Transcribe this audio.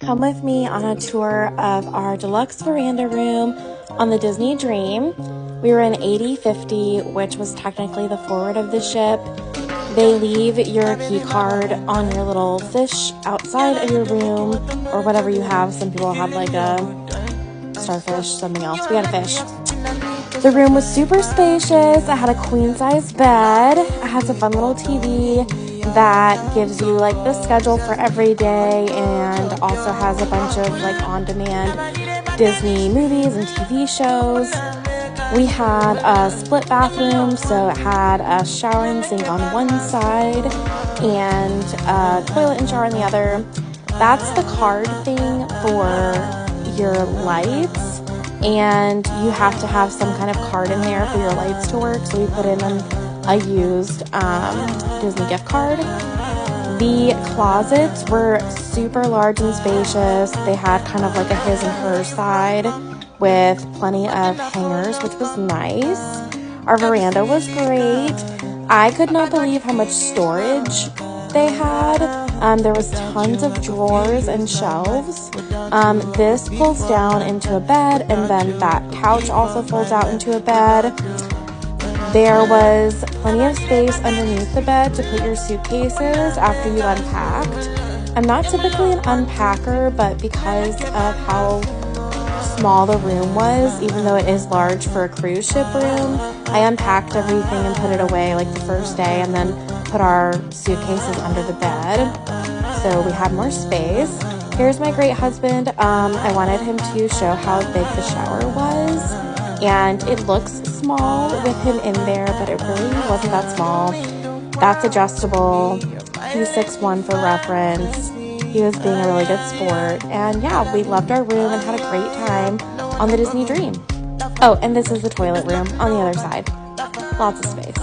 Come with me on a tour of our deluxe veranda room on the Disney Dream. We were in 8050, which was technically the forward of the ship. They leave your key card on your little fish outside of your room, or whatever you have. Some people have like a starfish, something else. We had a fish. The room was super spacious. I had a queen-size bed. I had some fun little TV that gives you like the schedule for every day, and also has a bunch of like on-demand Disney movies and TV shows. We had a split bathroom, so it had a shower and sink on one side and a toilet and shower on the other. That's the card thing for your lights, and you have to have some kind of card in there for your lights to work, so we put in a used Disney gift card. The closets were super large and spacious. They had kind of like a his and her side with plenty of hangers, which was nice. Our veranda was great. I could not believe how much storage they had. There was tons of drawers and shelves. This pulls down into a bed, and then that couch also folds out into a bed. There was plenty of space underneath the bed to put your suitcases after you unpacked. I'm not typically an unpacker, but because of how small the room was, even though it is large for a cruise ship room, I unpacked everything and put it away like the first day, and then put our suitcases under the bed so we had more space. Here's my great husband. I wanted him to show how big the shower was, and it looks small with him in there, but it really wasn't that small. That's adjustable. He's 6'1" for reference. He was being a really good sport, and yeah, we loved our room and had a great time on the Disney Dream. Oh, and this is the toilet room on the other side. Lots of space.